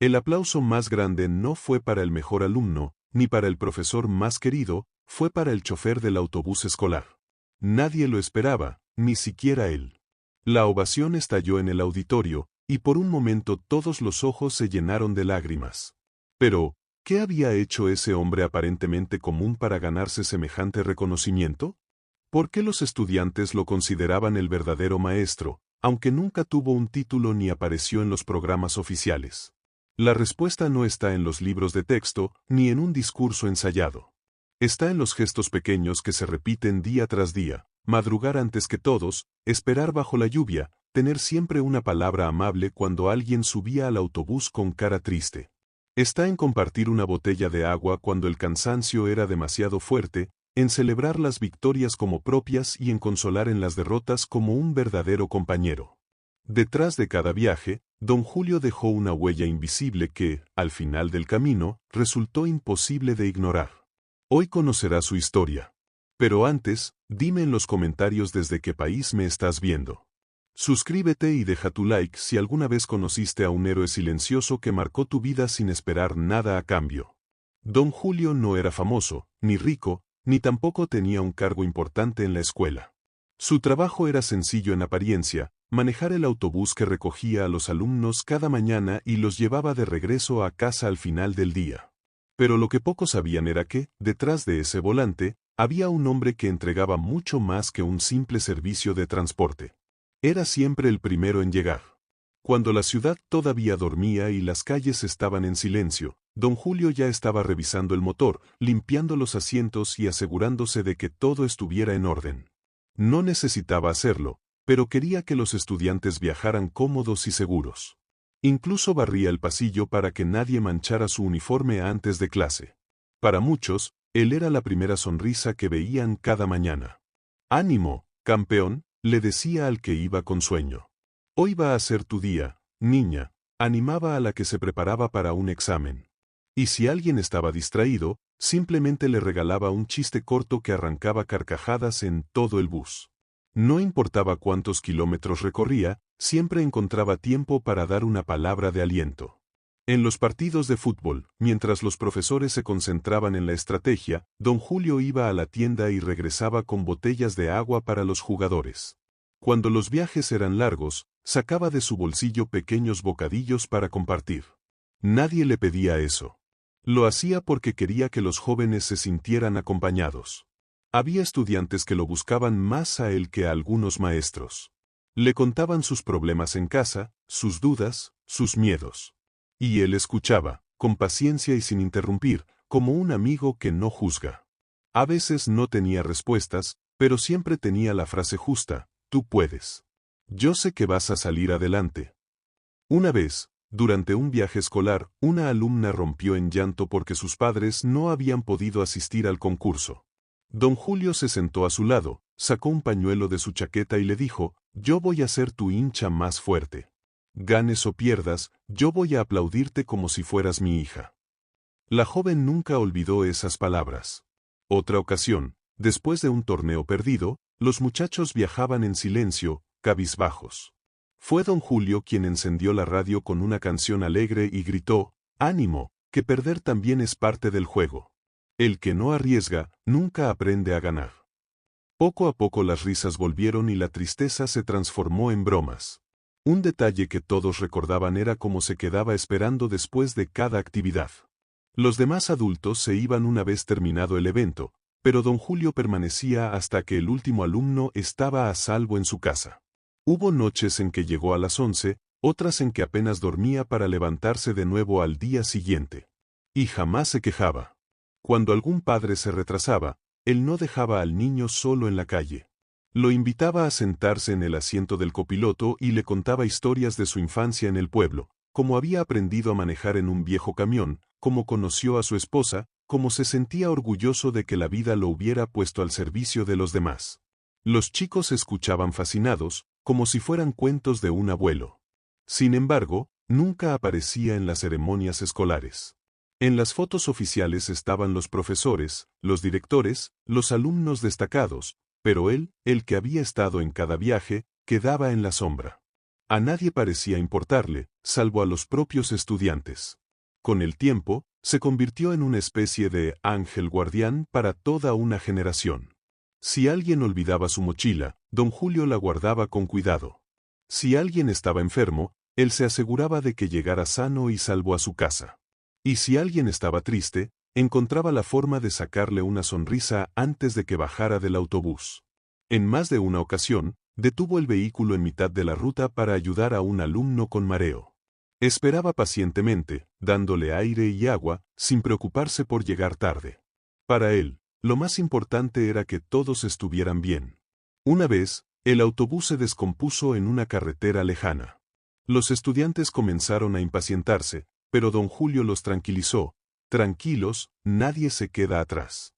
El aplauso más grande no fue para el mejor alumno, ni para el profesor más querido, fue para el chofer del autobús escolar. Nadie lo esperaba, ni siquiera él. La ovación estalló en el auditorio, y por un momento todos los ojos se llenaron de lágrimas. Pero, ¿qué había hecho ese hombre aparentemente común para ganarse semejante reconocimiento? ¿Por qué los estudiantes lo consideraban el verdadero maestro, aunque nunca tuvo un título ni apareció en los programas oficiales? La respuesta no está en los libros de texto, ni en un discurso ensayado. Está en los gestos pequeños que se repiten día tras día: madrugar antes que todos, esperar bajo la lluvia, tener siempre una palabra amable cuando alguien subía al autobús con cara triste. Está en compartir una botella de agua cuando el cansancio era demasiado fuerte, en celebrar las victorias como propias y en consolar en las derrotas como un verdadero compañero. Detrás de cada viaje, don Julio dejó una huella invisible que, al final del camino, resultó imposible de ignorar. Hoy conocerás su historia. Pero antes, dime en los comentarios desde qué país me estás viendo. Suscríbete y deja tu like si alguna vez conociste a un héroe silencioso que marcó tu vida sin esperar nada a cambio. Don Julio no era famoso, ni rico, ni tampoco tenía un cargo importante en la escuela. Su trabajo era sencillo en apariencia: manejar el autobús que recogía a los alumnos cada mañana y los llevaba de regreso a casa al final del día. Pero lo que pocos sabían era que, detrás de ese volante, había un hombre que entregaba mucho más que un simple servicio de transporte. Era siempre el primero en llegar. Cuando la ciudad todavía dormía y las calles estaban en silencio, don Julio ya estaba revisando el motor, limpiando los asientos y asegurándose de que todo estuviera en orden. No necesitaba hacerlo, pero quería que los estudiantes viajaran cómodos y seguros. Incluso barría el pasillo para que nadie manchara su uniforme antes de clase. Para muchos, él era la primera sonrisa que veían cada mañana. «Ánimo, campeón», le decía al que iba con sueño. «Hoy va a ser tu día, niña», animaba a la que se preparaba para un examen. Y si alguien estaba distraído, simplemente le regalaba un chiste corto que arrancaba carcajadas en todo el bus. No importaba cuántos kilómetros recorría, siempre encontraba tiempo para dar una palabra de aliento. En los partidos de fútbol, mientras los profesores se concentraban en la estrategia, don Julio iba a la tienda y regresaba con botellas de agua para los jugadores. Cuando los viajes eran largos, sacaba de su bolsillo pequeños bocadillos para compartir. Nadie le pedía eso. Lo hacía porque quería que los jóvenes se sintieran acompañados. Había estudiantes que lo buscaban más a él que a algunos maestros. Le contaban sus problemas en casa, sus dudas, sus miedos. Y él escuchaba, con paciencia y sin interrumpir, como un amigo que no juzga. A veces no tenía respuestas, pero siempre tenía la frase justa: «Tú puedes. Yo sé que vas a salir adelante». Una vez, durante un viaje escolar, una alumna rompió en llanto porque sus padres no habían podido asistir al concurso. Don Julio se sentó a su lado, sacó un pañuelo de su chaqueta y le dijo: «Yo voy a ser tu hincha más fuerte. Ganes o pierdas, yo voy a aplaudirte como si fueras mi hija». La joven nunca olvidó esas palabras. Otra ocasión, después de un torneo perdido, los muchachos viajaban en silencio, cabizbajos. Fue don Julio quien encendió la radio con una canción alegre y gritó: «Ánimo, que perder también es parte del juego. El que no arriesga, nunca aprende a ganar». Poco a poco las risas volvieron y la tristeza se transformó en bromas. Un detalle que todos recordaban era cómo se quedaba esperando después de cada actividad. Los demás adultos se iban una vez terminado el evento, pero don Julio permanecía hasta que el último alumno estaba a salvo en su casa. Hubo noches en que llegó a las 11, otras en que apenas dormía para levantarse de nuevo al día siguiente. Y jamás se quejaba. Cuando algún padre se retrasaba, él no dejaba al niño solo en la calle. Lo invitaba a sentarse en el asiento del copiloto y le contaba historias de su infancia en el pueblo, cómo había aprendido a manejar en un viejo camión, cómo conoció a su esposa, cómo se sentía orgulloso de que la vida lo hubiera puesto al servicio de los demás. Los chicos escuchaban fascinados, como si fueran cuentos de un abuelo. Sin embargo, nunca aparecía en las ceremonias escolares. En las fotos oficiales estaban los profesores, los directores, los alumnos destacados, pero él, el que había estado en cada viaje, quedaba en la sombra. A nadie parecía importarle, salvo a los propios estudiantes. Con el tiempo, se convirtió en una especie de ángel guardián para toda una generación. Si alguien olvidaba su mochila, don Julio la guardaba con cuidado. Si alguien estaba enfermo, él se aseguraba de que llegara sano y salvo a su casa. Y si alguien estaba triste, encontraba la forma de sacarle una sonrisa antes de que bajara del autobús. En más de una ocasión, detuvo el vehículo en mitad de la ruta para ayudar a un alumno con mareo. Esperaba pacientemente, dándole aire y agua, sin preocuparse por llegar tarde. Para él, lo más importante era que todos estuvieran bien. Una vez, el autobús se descompuso en una carretera lejana. Los estudiantes comenzaron a impacientarse, pero don Julio los tranquilizó. Tranquilos, nadie se queda atrás.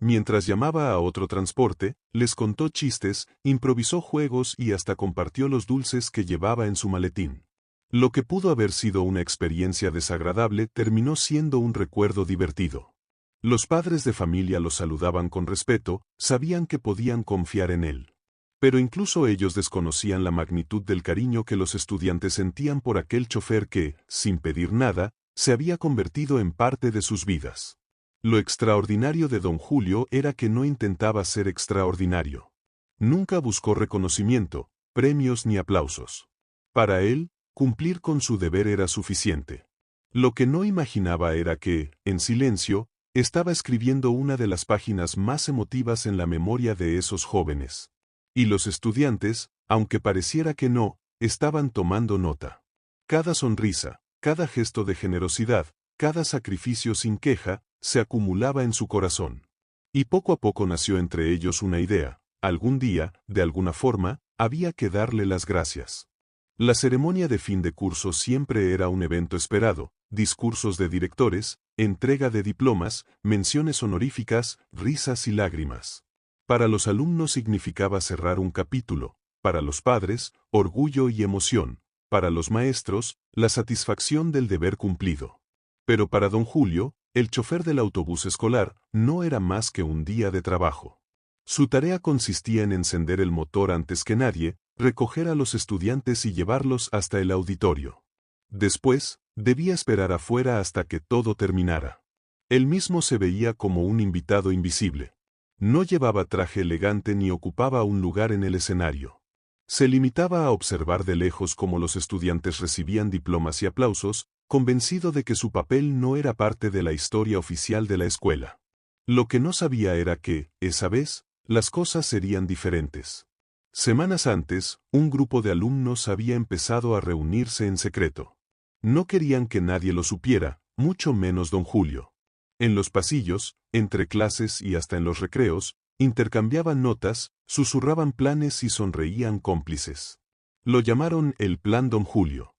Mientras llamaba a otro transporte, les contó chistes, improvisó juegos y hasta compartió los dulces que llevaba en su maletín. Lo que pudo haber sido una experiencia desagradable terminó siendo un recuerdo divertido. Los padres de familia lo saludaban con respeto, sabían que podían confiar en él. Pero incluso ellos desconocían la magnitud del cariño que los estudiantes sentían por aquel chofer que, sin pedir nada, se había convertido en parte de sus vidas. Lo extraordinario de don Julio era que no intentaba ser extraordinario. Nunca buscó reconocimiento, premios ni aplausos. Para él, cumplir con su deber era suficiente. Lo que no imaginaba era que, en silencio, estaba escribiendo una de las páginas más emotivas en la memoria de esos jóvenes. Y los estudiantes, aunque pareciera que no, estaban tomando nota. Cada sonrisa, cada gesto de generosidad, cada sacrificio sin queja, se acumulaba en su corazón. Y poco a poco nació entre ellos una idea: algún día, de alguna forma, había que darle las gracias. La ceremonia de fin de curso siempre era un evento esperado: discursos de directores, entrega de diplomas, menciones honoríficas, risas y lágrimas. Para los alumnos significaba cerrar un capítulo, para los padres, orgullo y emoción, para los maestros, la satisfacción del deber cumplido. Pero para don Julio, el chofer del autobús escolar, no era más que un día de trabajo. Su tarea consistía en encender el motor antes que nadie, recoger a los estudiantes y llevarlos hasta el auditorio. Después, debía esperar afuera hasta que todo terminara. Él mismo se veía como un invitado invisible. No llevaba traje elegante ni ocupaba un lugar en el escenario. Se limitaba a observar de lejos cómo los estudiantes recibían diplomas y aplausos, convencido de que su papel no era parte de la historia oficial de la escuela. Lo que no sabía era que, esa vez, las cosas serían diferentes. Semanas antes, un grupo de alumnos había empezado a reunirse en secreto. No querían que nadie lo supiera, mucho menos don Julio. En los pasillos, entre clases y hasta en los recreos, intercambiaban notas, susurraban planes y sonreían cómplices. Lo llamaron el Plan Don Julio.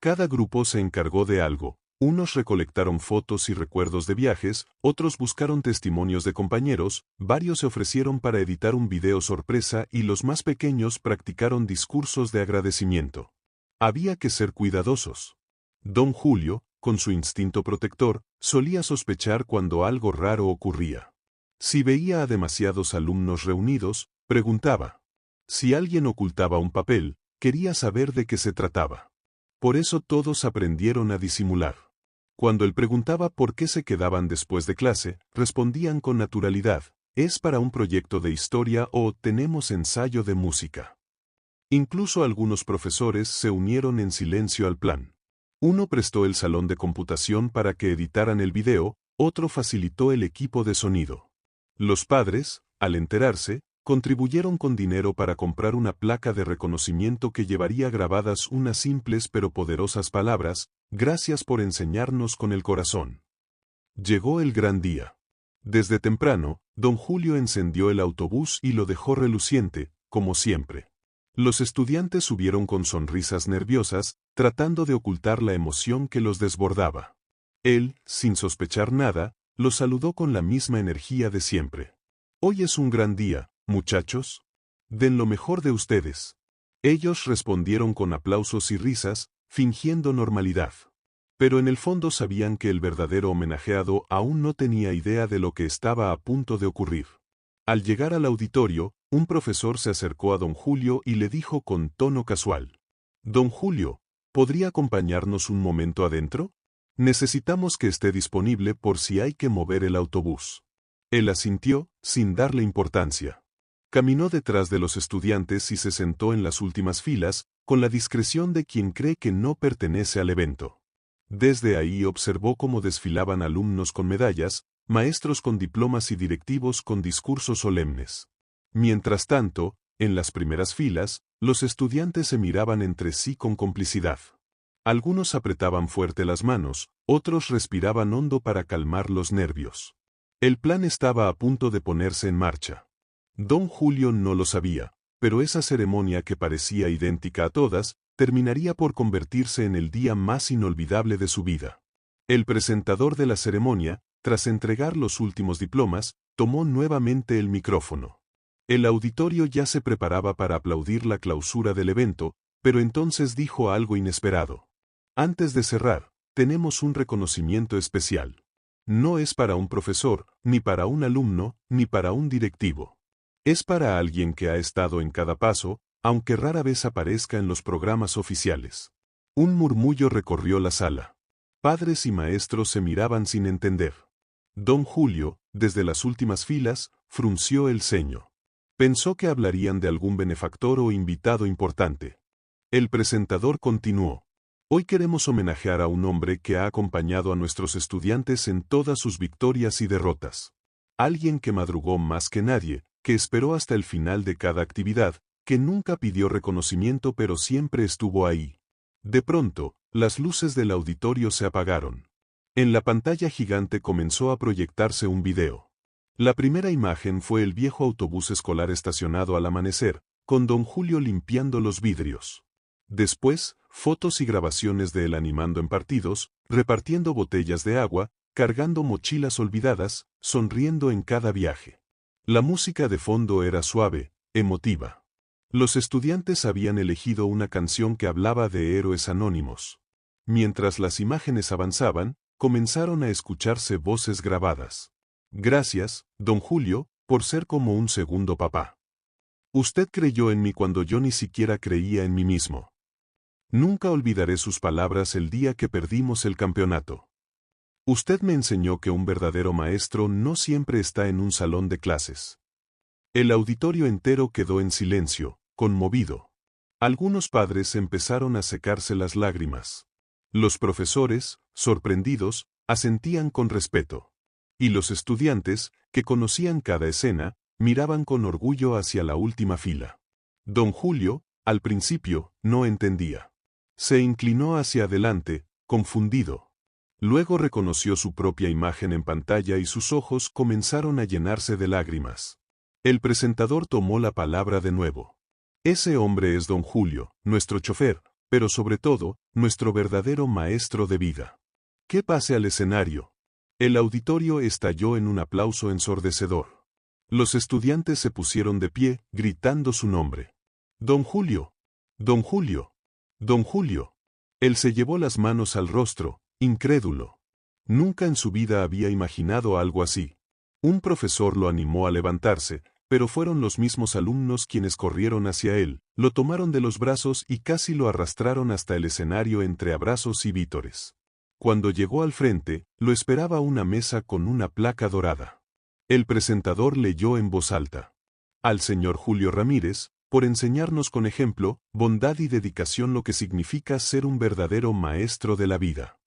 Cada grupo se encargó de algo: unos recolectaron fotos y recuerdos de viajes, otros buscaron testimonios de compañeros, varios se ofrecieron para editar un video sorpresa y los más pequeños practicaron discursos de agradecimiento. Había que ser cuidadosos. Don Julio, con su instinto protector, solía sospechar cuando algo raro ocurría. Si veía a demasiados alumnos reunidos, preguntaba. Si alguien ocultaba un papel, quería saber de qué se trataba. Por eso todos aprendieron a disimular. Cuando él preguntaba por qué se quedaban después de clase, respondían con naturalidad: es para un proyecto de historia o tenemos ensayo de música. Incluso algunos profesores se unieron en silencio al plan. Uno prestó el salón de computación para que editaran el video, otro facilitó el equipo de sonido. Los padres, al enterarse, contribuyeron con dinero para comprar una placa de reconocimiento que llevaría grabadas unas simples pero poderosas palabras: gracias por enseñarnos con el corazón. Llegó el gran día. Desde temprano, don Julio encendió el autobús y lo dejó reluciente, como siempre. Los estudiantes subieron con sonrisas nerviosas, tratando de ocultar la emoción que los desbordaba. Él, sin sospechar nada, los saludó con la misma energía de siempre. Hoy es un gran día, muchachos. Den lo mejor de ustedes. Ellos respondieron con aplausos y risas, fingiendo normalidad. Pero en el fondo sabían que el verdadero homenajeado aún no tenía idea de lo que estaba a punto de ocurrir. Al llegar al auditorio, un profesor se acercó a don Julio y le dijo con tono casual: Don Julio, ¿podría acompañarnos un momento adentro? Necesitamos que esté disponible por si hay que mover el autobús. Él asintió, sin darle importancia. Caminó detrás de los estudiantes y se sentó en las últimas filas, con la discreción de quien cree que no pertenece al evento. Desde ahí observó cómo desfilaban alumnos con medallas, maestros con diplomas y directivos con discursos solemnes. Mientras tanto, en las primeras filas, los estudiantes se miraban entre sí con complicidad. Algunos apretaban fuerte las manos, otros respiraban hondo para calmar los nervios. El plan estaba a punto de ponerse en marcha. Don Julio no lo sabía, pero esa ceremonia que parecía idéntica a todas, terminaría por convertirse en el día más inolvidable de su vida. El presentador de la ceremonia, tras entregar los últimos diplomas, tomó nuevamente el micrófono. El auditorio ya se preparaba para aplaudir la clausura del evento, pero entonces dijo algo inesperado. Antes de cerrar, tenemos un reconocimiento especial. No es para un profesor, ni para un alumno, ni para un directivo. Es para alguien que ha estado en cada paso, aunque rara vez aparezca en los programas oficiales. Un murmullo recorrió la sala. Padres y maestros se miraban sin entender. Don Julio, desde las últimas filas, frunció el ceño. Pensó que hablarían de algún benefactor o invitado importante. El presentador continuó. Hoy queremos homenajear a un hombre que ha acompañado a nuestros estudiantes en todas sus victorias y derrotas. Alguien que madrugó más que nadie, que esperó hasta el final de cada actividad, que nunca pidió reconocimiento pero siempre estuvo ahí. De pronto, las luces del auditorio se apagaron. En la pantalla gigante comenzó a proyectarse un video. La primera imagen fue el viejo autobús escolar estacionado al amanecer, con don Julio limpiando los vidrios. Después, fotos y grabaciones de él animando en partidos, repartiendo botellas de agua, cargando mochilas olvidadas, sonriendo en cada viaje. La música de fondo era suave, emotiva. Los estudiantes habían elegido una canción que hablaba de héroes anónimos. Mientras las imágenes avanzaban, comenzaron a escucharse voces grabadas. Gracias, don Julio, por ser como un segundo papá. Usted creyó en mí cuando yo ni siquiera creía en mí mismo. Nunca olvidaré sus palabras el día que perdimos el campeonato. Usted me enseñó que un verdadero maestro no siempre está en un salón de clases. El auditorio entero quedó en silencio, conmovido. Algunos padres empezaron a secarse las lágrimas. Los profesores, sorprendidos, asentían con respeto. Y los estudiantes, que conocían cada escena, miraban con orgullo hacia la última fila. Don Julio, al principio, no entendía. Se inclinó hacia adelante, confundido. Luego reconoció su propia imagen en pantalla y sus ojos comenzaron a llenarse de lágrimas. El presentador tomó la palabra de nuevo. Ese hombre es don Julio, nuestro chofer, pero sobre todo, nuestro verdadero maestro de vida. Que pase al escenario. El auditorio estalló en un aplauso ensordecedor. Los estudiantes se pusieron de pie, gritando su nombre. Don Julio. Don Julio. Don Julio. Él se llevó las manos al rostro, incrédulo. Nunca en su vida había imaginado algo así. Un profesor lo animó a levantarse, pero fueron los mismos alumnos quienes corrieron hacia él, lo tomaron de los brazos y casi lo arrastraron hasta el escenario entre abrazos y vítores. Cuando llegó al frente, lo esperaba una mesa con una placa dorada. El presentador leyó en voz alta. Al señor Julio Ramírez, por enseñarnos con ejemplo, bondad y dedicación lo que significa ser un verdadero maestro de la vida.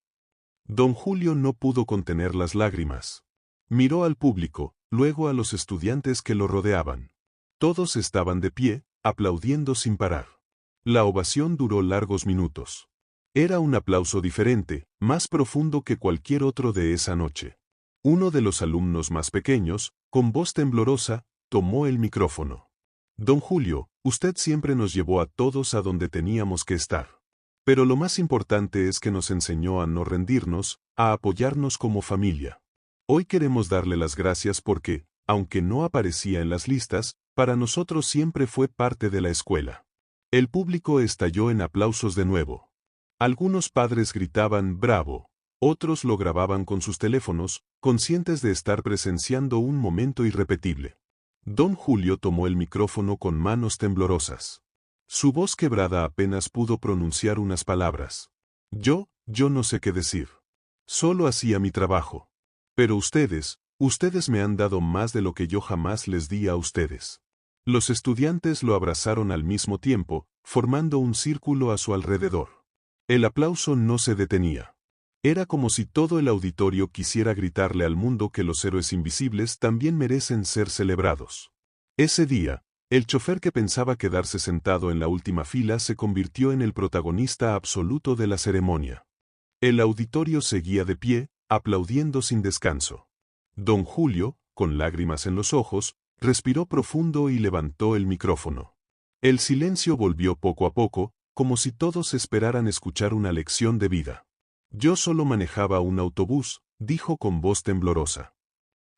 Don Julio no pudo contener las lágrimas. Miró al público, luego a los estudiantes que lo rodeaban. Todos estaban de pie, aplaudiendo sin parar. La ovación duró largos minutos. Era un aplauso diferente, más profundo que cualquier otro de esa noche. Uno de los alumnos más pequeños, con voz temblorosa, tomó el micrófono. Don Julio, usted siempre nos llevó a todos a donde teníamos que estar. Pero lo más importante es que nos enseñó a no rendirnos, a apoyarnos como familia. Hoy queremos darle las gracias porque, aunque no aparecía en las listas, para nosotros siempre fue parte de la escuela. El público estalló en aplausos de nuevo. Algunos padres gritaban «bravo», otros lo grababan con sus teléfonos, conscientes de estar presenciando un momento irrepetible. Don Julio tomó el micrófono con manos temblorosas. Su voz quebrada apenas pudo pronunciar unas palabras. Yo no sé qué decir. Solo hacía mi trabajo. Pero ustedes me han dado más de lo que yo jamás les di a ustedes. Los estudiantes lo abrazaron al mismo tiempo, formando un círculo a su alrededor. El aplauso no se detenía. Era como si todo el auditorio quisiera gritarle al mundo que los héroes invisibles también merecen ser celebrados. Ese día, el chofer que pensaba quedarse sentado en la última fila se convirtió en el protagonista absoluto de la ceremonia. El auditorio seguía de pie, aplaudiendo sin descanso. Don Julio, con lágrimas en los ojos, respiró profundo y levantó el micrófono. El silencio volvió poco a poco, como si todos esperaran escuchar una lección de vida. Yo solo manejaba un autobús, dijo con voz temblorosa.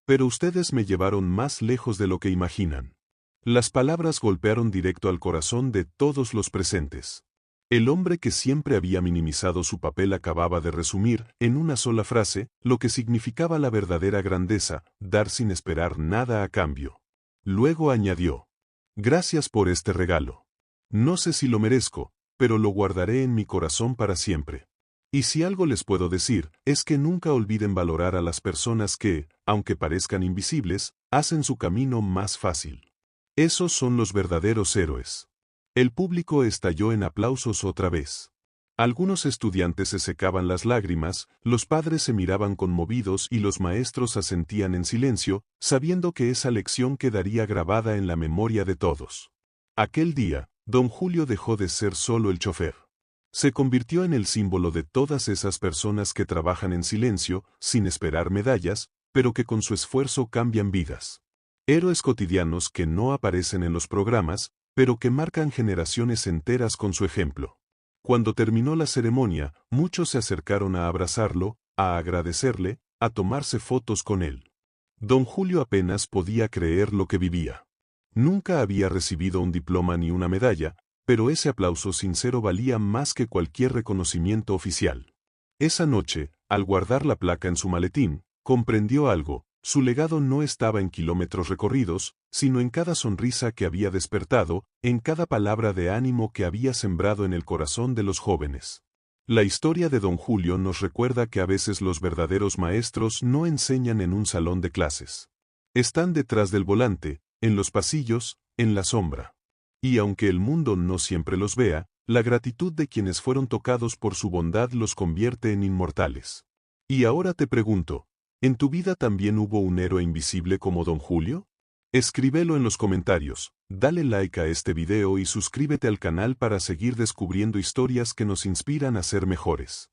Pero ustedes me llevaron más lejos de lo que imaginan. Las palabras golpearon directo al corazón de todos los presentes. El hombre que siempre había minimizado su papel acababa de resumir, en una sola frase, lo que significaba la verdadera grandeza, dar sin esperar nada a cambio. Luego añadió: gracias por este regalo. No sé si lo merezco, pero lo guardaré en mi corazón para siempre. Y si algo les puedo decir, es que nunca olviden valorar a las personas que, aunque parezcan invisibles, hacen su camino más fácil. Esos son los verdaderos héroes. El público estalló en aplausos otra vez. Algunos estudiantes se secaban las lágrimas, los padres se miraban conmovidos y los maestros asentían en silencio, sabiendo que esa lección quedaría grabada en la memoria de todos. Aquel día, don Julio dejó de ser solo el chofer. Se convirtió en el símbolo de todas esas personas que trabajan en silencio, sin esperar medallas, pero que con su esfuerzo cambian vidas. Héroes cotidianos que no aparecen en los programas, pero que marcan generaciones enteras con su ejemplo. Cuando terminó la ceremonia, muchos se acercaron a abrazarlo, a agradecerle, a tomarse fotos con él. Don Julio apenas podía creer lo que vivía. Nunca había recibido un diploma ni una medalla, pero ese aplauso sincero valía más que cualquier reconocimiento oficial. Esa noche, al guardar la placa en su maletín, comprendió algo: su legado no estaba en kilómetros recorridos, sino en cada sonrisa que había despertado, en cada palabra de ánimo que había sembrado en el corazón de los jóvenes. La historia de don Julio nos recuerda que a veces los verdaderos maestros no enseñan en un salón de clases. Están detrás del volante, en los pasillos, en la sombra. Y aunque el mundo no siempre los vea, la gratitud de quienes fueron tocados por su bondad los convierte en inmortales. Y ahora te pregunto, ¿en tu vida también hubo un héroe invisible como don Julio? Escríbelo en los comentarios, dale like a este video y suscríbete al canal para seguir descubriendo historias que nos inspiran a ser mejores.